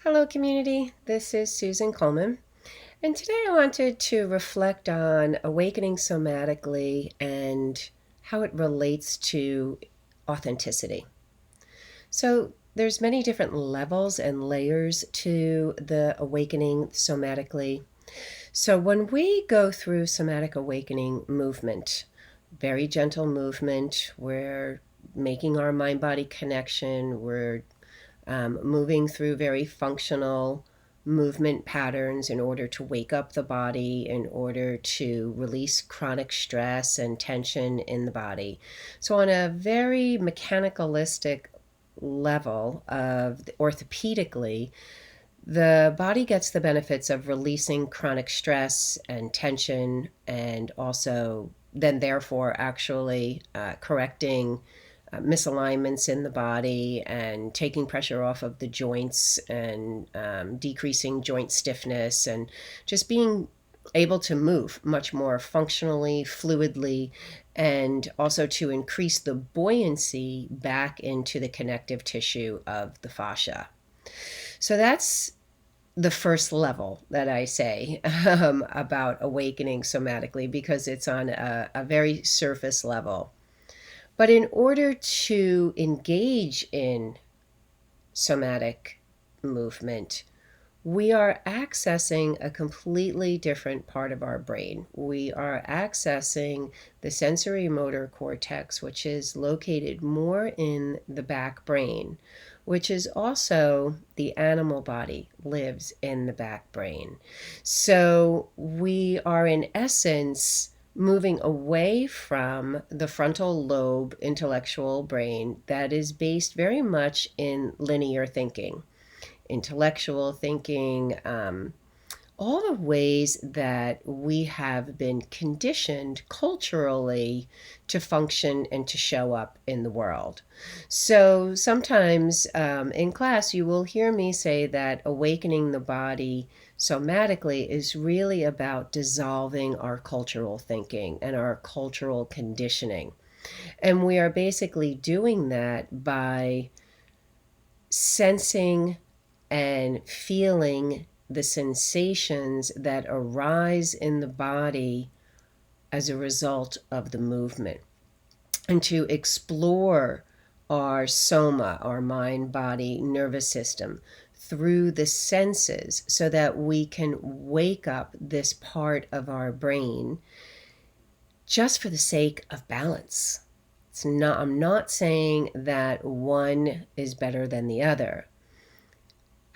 Hello, community. This is Susan Coleman, and today I wanted to reflect on awakening somatically and how it relates to authenticity. So, there's many different levels and layers to the awakening somatically. So, when we go through somatic awakening movement, very gentle movement, we're making our mind body connection, we're moving through very functional movement patterns in order to wake up the body, in order to release chronic stress and tension in the body. So, on a very mechanicalistic level of orthopedically, the body gets the benefits of releasing chronic stress and tension, and also then therefore actually correcting misalignments in the body and taking pressure off of the joints and decreasing joint stiffness and just being able to move much more functionally, fluidly, and also to increase the buoyancy back into the connective tissue of the fascia. So that's the first level that I say about awakening somatically, because it's on a very surface level. But in order to engage in somatic movement, we are accessing a completely different part of our brain. We are accessing the sensory motor cortex, which is located more in the back brain, which is also the animal body lives in the back brain. So we are, in essence, moving away from the frontal lobe intellectual brain that is based very much in linear thinking, intellectual thinking, all the ways that we have been conditioned culturally to function and to show up in the world. So sometimes in class, you will hear me say that awakening the body somatically is really about dissolving our cultural thinking and our cultural conditioning. And we are basically doing that by sensing and feeling the sensations that arise in the body as a result of the movement, and to explore our soma, our mind, body, nervous system, through the senses so that we can wake up this part of our brain just for the sake of balance. I'm not saying that one is better than the other.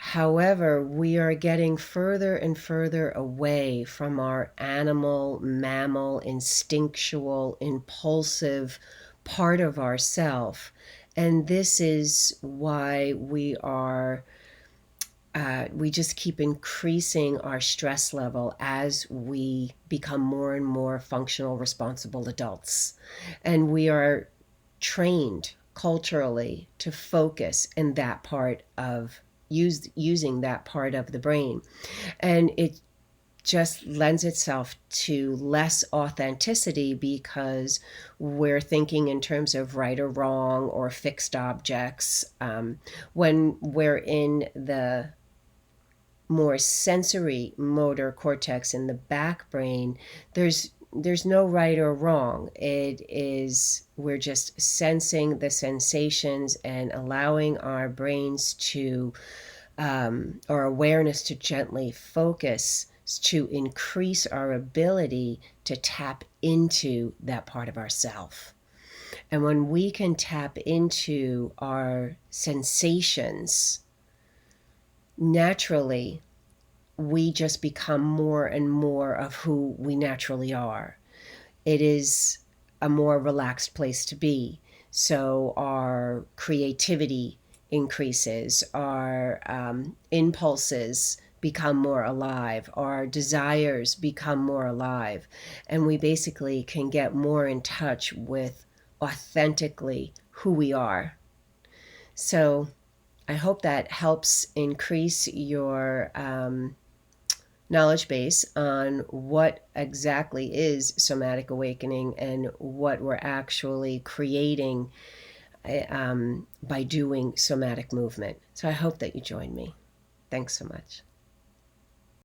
However, we are getting further and further away from our animal, mammal, instinctual, impulsive part of ourself. And this is why we just keep increasing our stress level as we become more and more functional, responsible adults. And we are trained culturally to focus in that part of using that part of the brain. And it just lends itself to less authenticity because we're thinking in terms of right or wrong or fixed objects. When we're in the more sensory motor cortex in the back brain, there's no right or wrong. We're just sensing the sensations and allowing our brains to, or awareness to gently focus to increase our ability to tap into that part of ourself. And when we can tap into our sensations, naturally, we just become more and more of who we naturally are. It is a more relaxed place to be. So our creativity increases, our impulses become more alive, our desires become more alive, and we basically can get more in touch with authentically who we are. So I hope that helps increase your knowledge base on what exactly is somatic awakening and what we're actually creating by doing somatic movement. So I hope that you join me. Thanks so much.